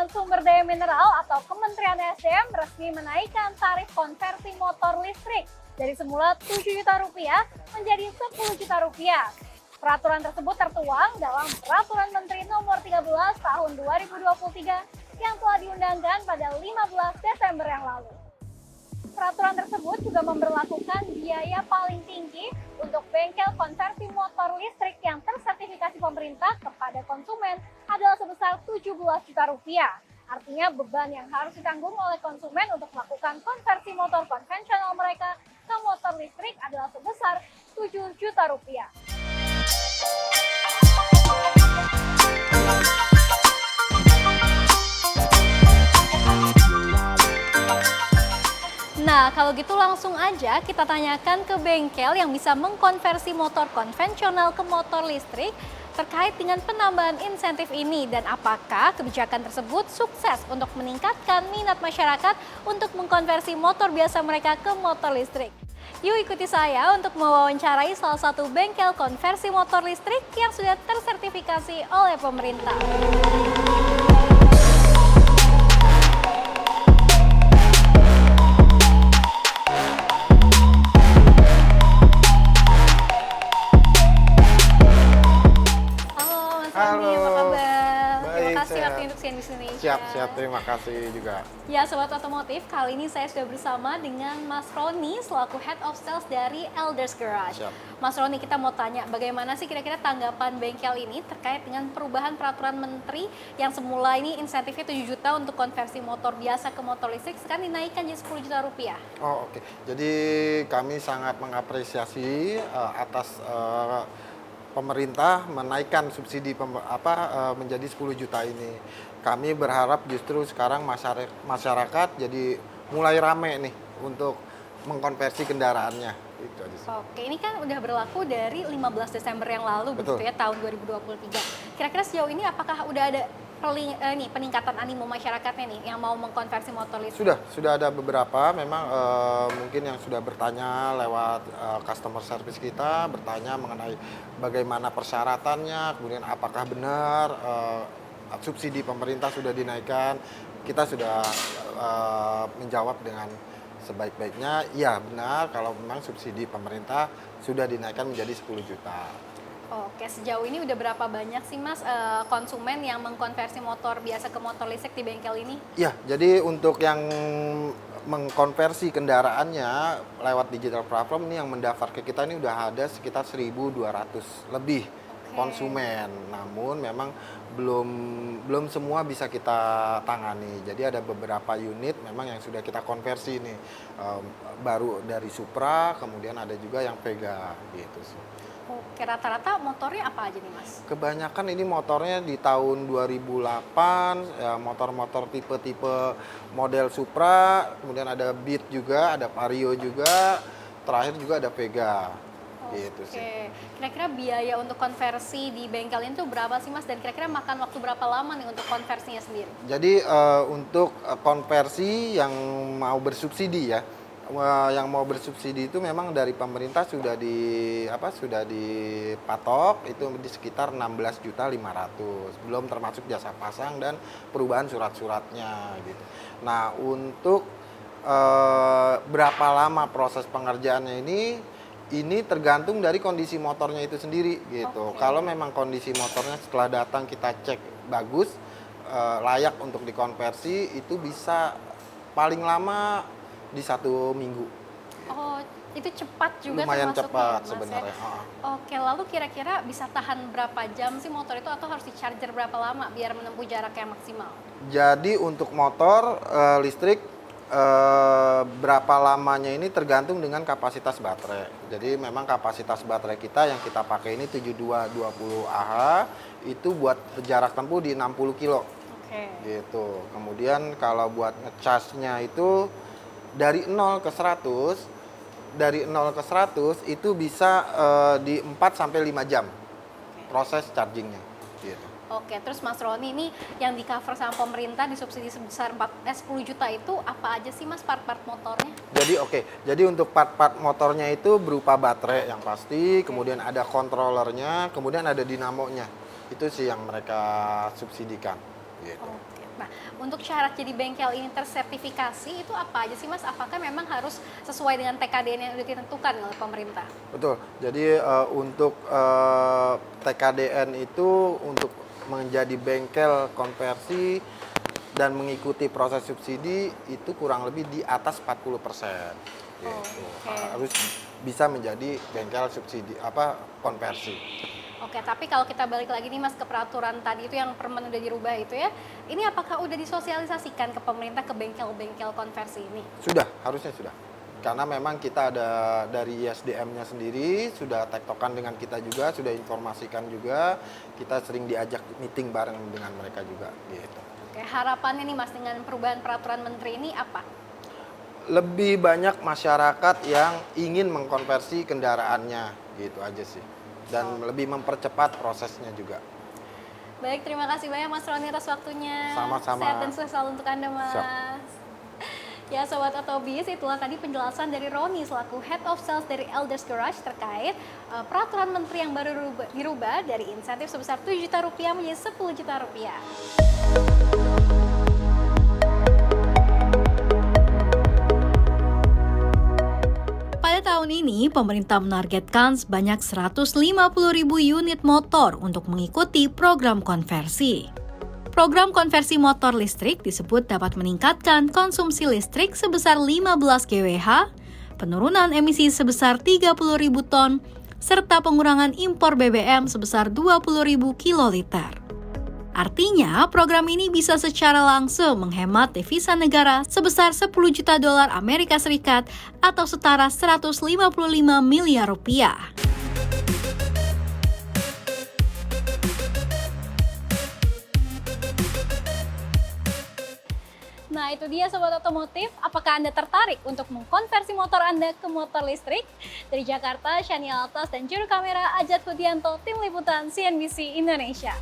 Sumber Daya Mineral atau Kementerian SDM resmi menaikkan tarif konversi motor listrik dari semula Rp7 juta menjadi Rp10 juta. Peraturan tersebut tertuang dalam Peraturan Menteri Nomor 13 Tahun 2023 yang telah diundangkan pada 15 Desember yang lalu. Peraturan tersebut juga memberlakukan biaya paling tinggi untuk bengkel konversi motor listrik yang tersertifikasi pemerintah kepada konsumen adalah sebesar Rp17 juta. Artinya beban yang harus ditanggung oleh konsumen untuk melakukan konversi motor konvensional mereka ke motor listrik adalah sebesar Rp7 juta. Nah, kalau gitu langsung aja kita tanyakan ke bengkel yang bisa mengkonversi motor konvensional ke motor listrik terkait dengan penambahan insentif ini dan apakah kebijakan tersebut sukses untuk meningkatkan minat masyarakat untuk mengkonversi motor biasa mereka ke motor listrik. Yuk ikuti saya untuk mewawancarai salah satu bengkel konversi motor listrik yang sudah tersertifikasi oleh pemerintah. Siap, terima kasih juga. Ya, Sobat Otomotif, kali ini saya sudah bersama dengan Mas Roni selaku Head of Sales dari Elders Garage. Siap. Mas Roni, kita mau tanya bagaimana sih kira-kira tanggapan bengkel ini terkait dengan perubahan peraturan menteri yang semula ini insentifnya 7 juta untuk konversi motor biasa ke motor listrik, sekarang dinaikkan jadi Rp10 juta. Oh, oke. Jadi kami sangat mengapresiasi atas pemerintah menaikkan subsidi menjadi 10 juta ini. Kami berharap justru sekarang masyarakat jadi mulai rame nih untuk mengkonversi kendaraannya. Itu aja sih. Oke, ini kan udah berlaku dari 15 Desember yang lalu, begitu ya, tahun 2023. Kira-kira sejauh ini apakah udah ada peningkatan animo masyarakatnya nih yang mau mengkonversi motor listrik? Sudah ada beberapa memang mungkin yang sudah bertanya lewat customer service kita, bertanya mengenai bagaimana persyaratannya, kemudian apakah benar subsidi pemerintah sudah dinaikkan. Kita sudah menjawab dengan sebaik-baiknya, iya benar kalau memang subsidi pemerintah sudah dinaikkan menjadi 10 juta. Oke, sejauh ini udah berapa banyak sih Mas konsumen yang mengkonversi motor biasa ke motor listrik di bengkel ini? Ya, jadi untuk yang mengkonversi kendaraannya lewat digital platform ini yang mendaftar ke kita ini udah ada sekitar 1.200 lebih konsumen. Namun memang belum semua bisa kita tangani. Jadi ada beberapa unit memang yang sudah kita konversi nih. Baru dari Supra, kemudian ada juga yang Vega gitu sih. Oke, rata-rata motornya apa aja nih Mas? Kebanyakan ini motornya di tahun 2008, ya, motor-motor tipe-tipe model Supra, kemudian ada Beat juga, ada Vario juga, terakhir juga ada Vega. Gitu sih. Oke, kira-kira biaya untuk konversi di bengkel ini tuh berapa sih Mas? Dan kira-kira makan waktu berapa lama nih untuk konversinya sendiri? Jadi untuk konversi yang mau bersubsidi ya, yang mau bersubsidi itu memang dari pemerintah sudah dipatok itu di sekitar 16.500.000, belum termasuk jasa pasang dan perubahan surat-suratnya gitu. Nah, untuk berapa lama proses pengerjaannya ini tergantung dari kondisi motornya itu sendiri gitu. Kalau memang kondisi motornya setelah datang kita cek bagus, layak untuk dikonversi, itu bisa paling lama di 1 minggu. Oh, itu cepat juga lumayan termasuk cepat Mas, sebenarnya. ya? Oke, lalu kira-kira bisa tahan berapa jam sih motor itu atau harus di-charger berapa lama biar menempuh jarak yang maksimal? Jadi untuk motor listrik berapa lamanya ini tergantung dengan kapasitas baterai. Jadi memang kapasitas baterai kita yang kita pakai ini 7220Ah itu buat jarak tempuh di 60 kilo. Gitu. Kemudian kalau buat ngecasnya itu dari 0 ke 100 itu bisa di 4 sampai 5 jam proses chargingnya gitu. Oke, terus Mas Roni ini yang di cover sama pemerintah disubsidi sebesar 10 juta itu apa aja sih Mas part-part motornya? Jadi untuk part-part motornya itu berupa baterai yang pasti, kemudian ada kontrolernya, kemudian ada dinamonya. Itu sih yang mereka subsidikan gitu. Oke. Nah, untuk syarat jadi bengkel ini tersertifikasi itu apa aja sih Mas? Apakah memang harus sesuai dengan TKDN yang sudah ditentukan oleh pemerintah? Betul. Jadi untuk TKDN itu untuk menjadi bengkel konversi dan mengikuti proses subsidi itu kurang lebih di atas 40%. Gitu. Harus bisa menjadi bengkel subsidi konversi. Oke, tapi kalau kita balik lagi nih Mas ke peraturan tadi itu yang permen udah dirubah itu ya, ini apakah udah disosialisasikan ke pemerintah ke bengkel-bengkel konversi ini? Sudah, harusnya sudah. Karena memang kita ada dari ISDM-nya sendiri, sudah tektokan dengan kita juga, sudah informasikan juga, kita sering diajak meeting bareng dengan mereka juga. Gitu. Oke, harapannya nih Mas dengan perubahan peraturan menteri ini apa? Lebih banyak masyarakat yang ingin mengkonversi kendaraannya, gitu aja sih. Dan lebih mempercepat prosesnya juga. Baik, terima kasih banyak Mas Roni atas waktunya. Sama-sama. Sehat dan sukses selalu untuk Anda, Mas. Siap. Ya, Sobat Otobis, itulah tadi penjelasan dari Roni selaku Head of Sales dari Elders Garage terkait peraturan menteri yang baru dirubah dari insentif sebesar Rp7 juta menjadi Rp10 juta. Pada tahun ini, pemerintah menargetkan sebanyak 150.000 unit motor untuk mengikuti program konversi. Program konversi motor listrik disebut dapat meningkatkan konsumsi listrik sebesar 15 GWh, penurunan emisi sebesar 30.000 ton, serta pengurangan impor BBM sebesar 20.000 kiloliter. Artinya, program ini bisa secara langsung menghemat devisa negara sebesar $10 juta Amerika Serikat atau setara 155 miliar rupiah. Nah, itu dia Sobat Otomotif. Apakah Anda tertarik untuk mengkonversi motor Anda ke motor listrik? Dari Jakarta, Shani Altas dan juru kamera Ajat Hudianto, tim liputan CNBC Indonesia.